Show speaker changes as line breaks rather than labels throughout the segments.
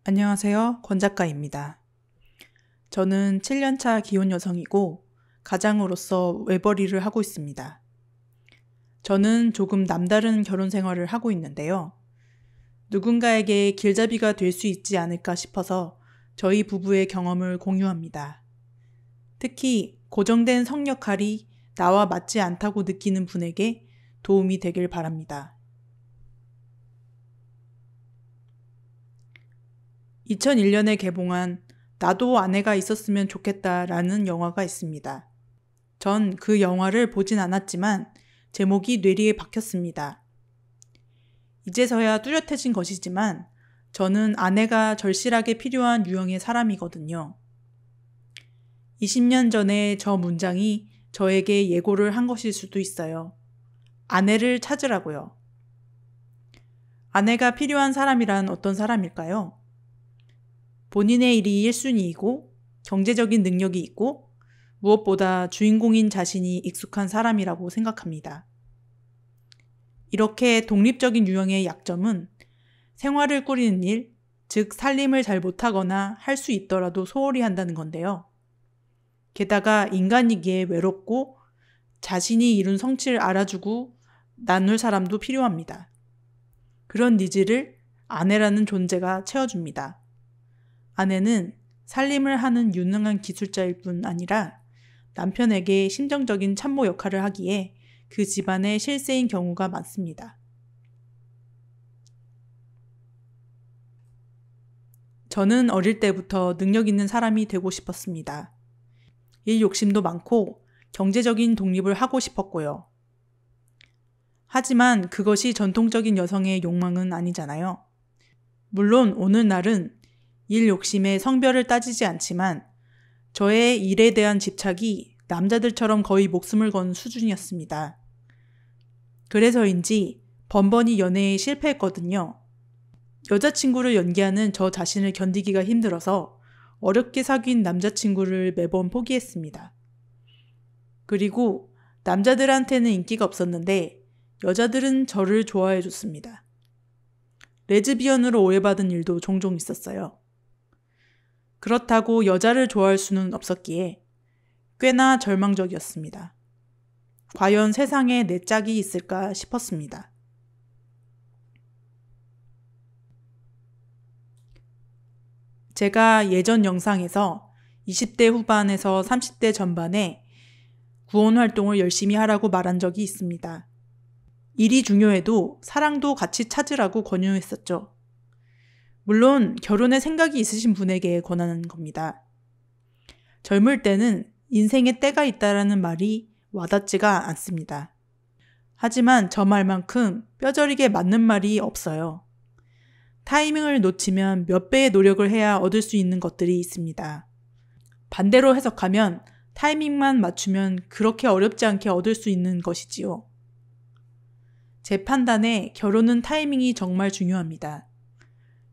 안녕하세요. 권 작가입니다. 저는 7년차 기혼 여성이고 가장으로서 외벌이를 하고 있습니다. 저는 조금 남다른 결혼 생활을 하고 있는데요. 누군가에게 길잡이가 될 수 있지 않을까 싶어서 저희 부부의 경험을 공유합니다. 특히 고정된 성 역할이 나와 맞지 않다고 느끼는 분에게 도움이 되길 바랍니다. 2001년에 개봉한 나도 아내가 있었으면 좋겠다라는 영화가 있습니다. 전 그 영화를 보진 않았지만 제목이 뇌리에 박혔습니다. 이제서야 뚜렷해진 것이지만 저는 아내가 절실하게 필요한 유형의 사람이거든요. 20년 전에 저 문장이 저에게 예고를 한 것일 수도 있어요. 아내를 찾으라고요. 아내가 필요한 사람이란 어떤 사람일까요? 본인의 일이 1순위이고 경제적인 능력이 있고 무엇보다 주인공인 자신이 익숙한 사람이라고 생각합니다. 이렇게 독립적인 유형의 약점은 생활을 꾸리는 일, 즉 살림을 잘 못하거나 할 수 있더라도 소홀히 한다는 건데요. 게다가 인간이기에 외롭고 자신이 이룬 성취를 알아주고 나눌 사람도 필요합니다. 그런 니즈를 아내라는 존재가 채워줍니다. 아내는 살림을 하는 유능한 기술자일 뿐 아니라 남편에게 심정적인 참모 역할을 하기에 그 집안의 실세인 경우가 많습니다. 저는 어릴 때부터 능력 있는 사람이 되고 싶었습니다. 일 욕심도 많고 경제적인 독립을 하고 싶었고요. 하지만 그것이 전통적인 여성의 욕망은 아니잖아요. 물론 오늘날은 일 욕심에 성별을 따지지 않지만 저의 일에 대한 집착이 남자들처럼 거의 목숨을 건 수준이었습니다. 그래서인지 번번이 연애에 실패했거든요. 여자친구를 연기하는 저 자신을 견디기가 힘들어서 어렵게 사귄 남자친구를 매번 포기했습니다. 그리고 남자들한테는 인기가 없었는데 여자들은 저를 좋아해줬습니다. 레즈비언으로 오해받은 일도 종종 있었어요. 그렇다고 여자를 좋아할 수는 없었기에 꽤나 절망적이었습니다. 과연 세상에 내 짝이 있을까 싶었습니다. 제가 예전 영상에서 20대 후반에서 30대 전반에 구혼 활동을 열심히 하라고 말한 적이 있습니다. 일이 중요해도 사랑도 같이 찾으라고 권유했었죠. 물론 결혼에 생각이 있으신 분에게 권하는 겁니다. 젊을 때는 인생에 때가 있다라는 말이 와닿지가 않습니다. 하지만 저 말만큼 뼈저리게 맞는 말이 없어요. 타이밍을 놓치면 몇 배의 노력을 해야 얻을 수 있는 것들이 있습니다. 반대로 해석하면 타이밍만 맞추면 그렇게 어렵지 않게 얻을 수 있는 것이지요. 제 판단에 결혼은 타이밍이 정말 중요합니다.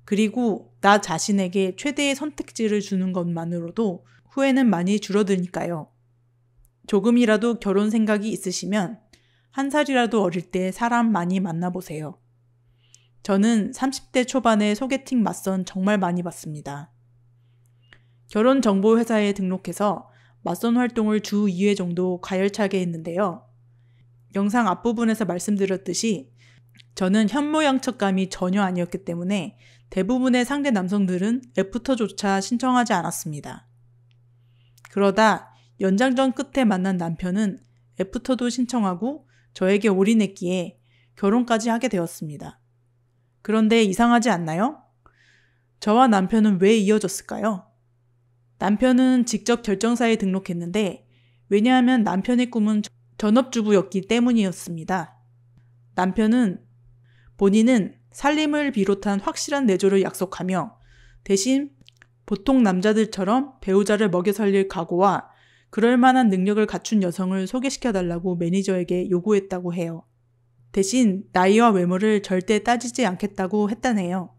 그리고 나 자신에게 최대의 선택지를 주는 것만으로도 후회는 많이 줄어드니까요. 조금이라도 결혼 생각이 있으시면 한 살이라도 어릴 때 사람 많이 만나보세요. 저는 30대 초반에 소개팅 맞선 정말 많이 봤습니다. 결혼정보회사에 등록해서 맞선 활동을 주 2회 정도 가열차게 했는데요. 영상 앞부분에서 말씀드렸듯이 저는 현모양처감이 전혀 아니었기 때문에 대부분의 상대 남성들은 애프터조차 신청하지 않았습니다. 그러다 연장전 끝에 만난 남편은 애프터도 신청하고 저에게 올인했기에 결혼까지 하게 되었습니다. 그런데 이상하지 않나요? 저와 남편은 왜 이어졌을까요? 남편은 직접 결정사에 등록했는데 왜냐하면 남편의 꿈은 전업주부였기 때문이었습니다. 남편은 본인은 살림을 비롯한 확실한 내조를 약속하며 대신 보통 남자들처럼 배우자를 먹여 살릴 각오와 그럴 만한 능력을 갖춘 여성을 소개시켜달라고 매니저에게 요구했다고 해요. 대신 나이와 외모를 절대 따지지 않겠다고 했다네요.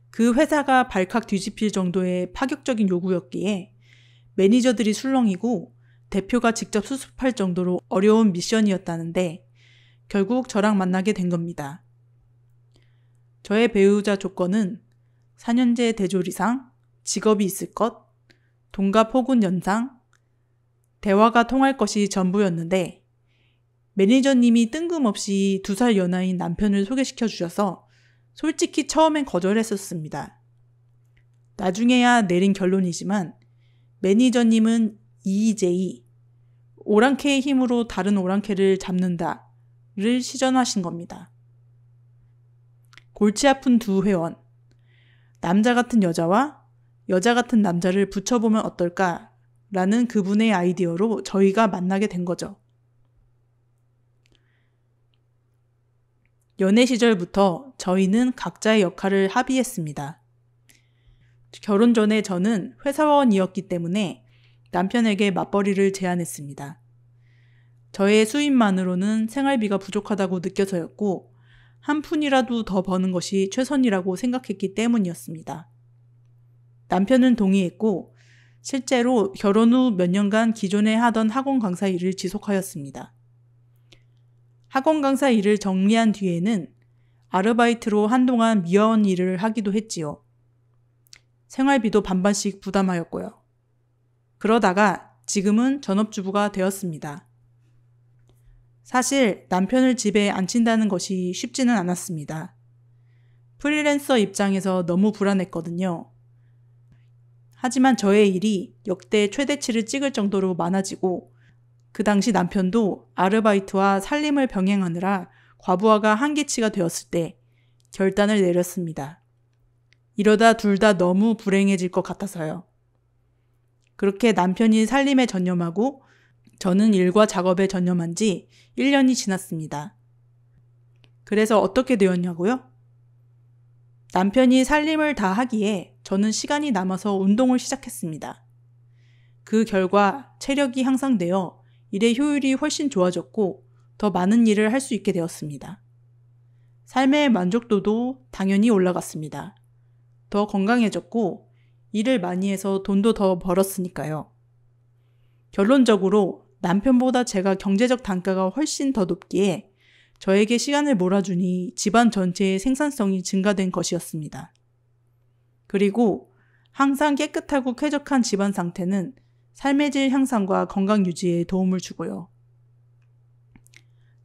그 회사가 발칵 뒤집힐 정도의 파격적인 요구였기에 매니저들이 술렁이고 대표가 직접 수습할 정도로 어려운 미션이었다는데 결국 저랑 만나게 된 겁니다. 저의 배우자 조건은 4년제 대졸 이상, 직업이 있을 것, 동갑 혹은 연상, 대화가 통할 것이 전부였는데 매니저님이 뜬금없이 2살 연하인 남편을 소개시켜 주셔서 솔직히 처음엔 거절했었습니다. 나중에야 내린 결론이지만 매니저님은 EJ, 오랑캐의 힘으로 다른 오랑캐를 잡는다를 시전하신 겁니다. 골치 아픈 두 회원, 남자 같은 여자와 여자 같은 남자를 붙여보면 어떨까라는 그분의 아이디어로 저희가 만나게 된 거죠. 연애 시절부터 저희는 각자의 역할을 합의했습니다. 결혼 전에 저는 회사원이었기 때문에 남편에게 맞벌이를 제안했습니다. 저의 수입만으로는 생활비가 부족하다고 느껴서였고 한 푼이라도 더 버는 것이 최선이라고 생각했기 때문이었습니다. 남편은 동의했고 실제로 결혼 후 몇 년간 기존에 하던 학원 강사 일을 지속하였습니다. 학원 강사 일을 정리한 뒤에는 아르바이트로 한동안 미화원 일을 하기도 했지요. 생활비도 반반씩 부담하였고요. 그러다가 지금은 전업주부가 되었습니다. 사실 남편을 집에 앉힌다는 것이 쉽지는 않았습니다. 프리랜서 입장에서 너무 불안했거든요. 하지만 저의 일이 역대 최대치를 찍을 정도로 많아지고 그 당시 남편도 아르바이트와 살림을 병행하느라 과부하가 한계치가 되었을 때 결단을 내렸습니다. 이러다 둘 다 너무 불행해질 것 같아서요. 그렇게 남편이 살림에 전념하고 저는 일과 작업에 전념한 지 1년이 지났습니다. 그래서 어떻게 되었냐고요? 남편이 살림을 다 하기에 저는 시간이 남아서 운동을 시작했습니다. 그 결과 체력이 향상되어 일의 효율이 훨씬 좋아졌고 더 많은 일을 할 수 있게 되었습니다. 삶의 만족도도 당연히 올라갔습니다. 더 건강해졌고 일을 많이 해서 돈도 더 벌었으니까요. 결론적으로 남편보다 제가 경제적 단가가 훨씬 더 높기에 저에게 시간을 몰아주니 집안 전체의 생산성이 증가된 것이었습니다. 그리고 항상 깨끗하고 쾌적한 집안 상태는 삶의 질 향상과 건강 유지에 도움을 주고요.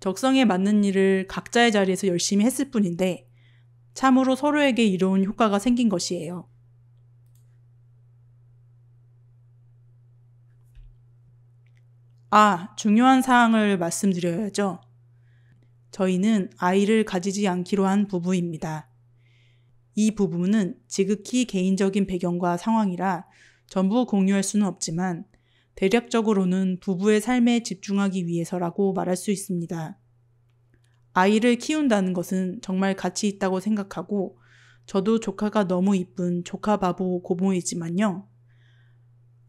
적성에 맞는 일을 각자의 자리에서 열심히 했을 뿐인데 참으로 서로에게 이로운 효과가 생긴 것이에요. 중요한 사항을 말씀드려야죠. 저희는 아이를 가지지 않기로 한 부부입니다. 이 부부는 지극히 개인적인 배경과 상황이라 전부 공유할 수는 없지만 대략적으로는 부부의 삶에 집중하기 위해서라고 말할 수 있습니다. 아이를 키운다는 것은 정말 가치 있다고 생각하고 저도 조카가 너무 이쁜 조카 바보 고모이지만요.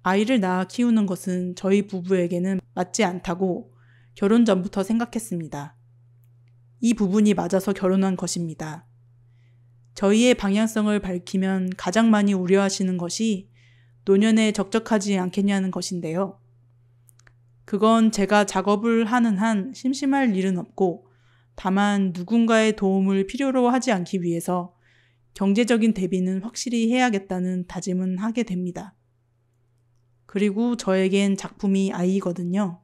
아이를 낳아 키우는 것은 저희 부부에게는 맞지 않다고 결혼 전부터 생각했습니다. 이 부분이 맞아서 결혼한 것입니다. 저희의 방향성을 밝히면 가장 많이 우려하시는 것이 노년에 적적하지 않겠냐는 것인데요. 그건 제가 작업을 하는 한 심심할 일은 없고 다만 누군가의 도움을 필요로 하지 않기 위해서 경제적인 대비는 확실히 해야겠다는 다짐은 하게 됩니다. 그리고 저에겐 작품이 아이거든요.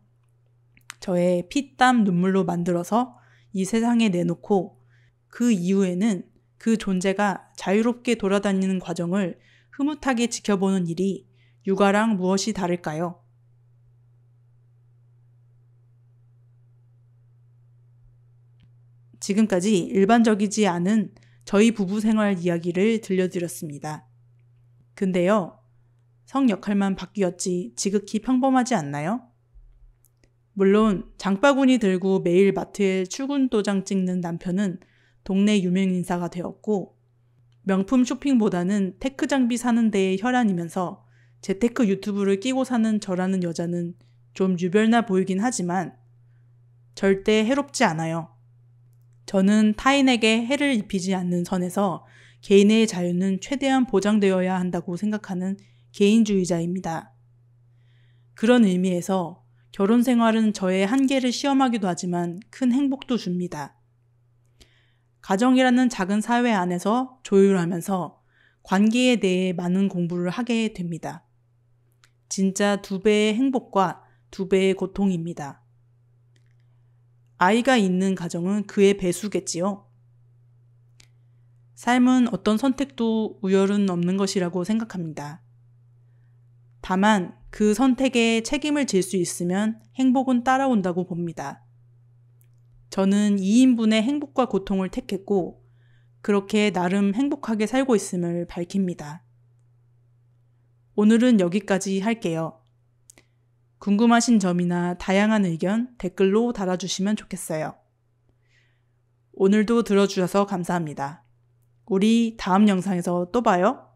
저의 피, 땀, 눈물로 만들어서 이 세상에 내놓고 그 이후에는 그 존재가 자유롭게 돌아다니는 과정을 흐뭇하게 지켜보는 일이 육아랑 무엇이 다를까요? 지금까지 일반적이지 않은 저희 부부 생활 이야기를 들려드렸습니다. 근데요, 성 역할만 바뀌었지 지극히 평범하지 않나요? 물론 장바구니 들고 매일 마트에 출근 도장 찍는 남편은 동네 유명인사가 되었고 명품 쇼핑보다는 테크 장비 사는 데에 혈안이면서 재테크 유튜브를 끼고 사는 저라는 여자는 좀 유별나 보이긴 하지만 절대 해롭지 않아요. 저는 타인에게 해를 입히지 않는 선에서 개인의 자유는 최대한 보장되어야 한다고 생각하는 개인주의자입니다. 그런 의미에서 결혼 생활은 저의 한계를 시험하기도 하지만 큰 행복도 줍니다. 가정이라는 작은 사회 안에서 조율하면서 관계에 대해 많은 공부를 하게 됩니다. 진짜 2배의 행복과 2배의 고통입니다. 아이가 있는 가정은 그의 배수겠지요. 삶은 어떤 선택도 우열은 없는 것이라고 생각합니다. 다만 그 선택에 책임을 질 수 있으면 행복은 따라온다고 봅니다. 저는 2인분의 행복과 고통을 택했고 그렇게 나름 행복하게 살고 있음을 밝힙니다. 오늘은 여기까지 할게요. 궁금하신 점이나 다양한 의견 댓글로 달아주시면 좋겠어요. 오늘도 들어주셔서 감사합니다. 우리 다음 영상에서 또 봐요.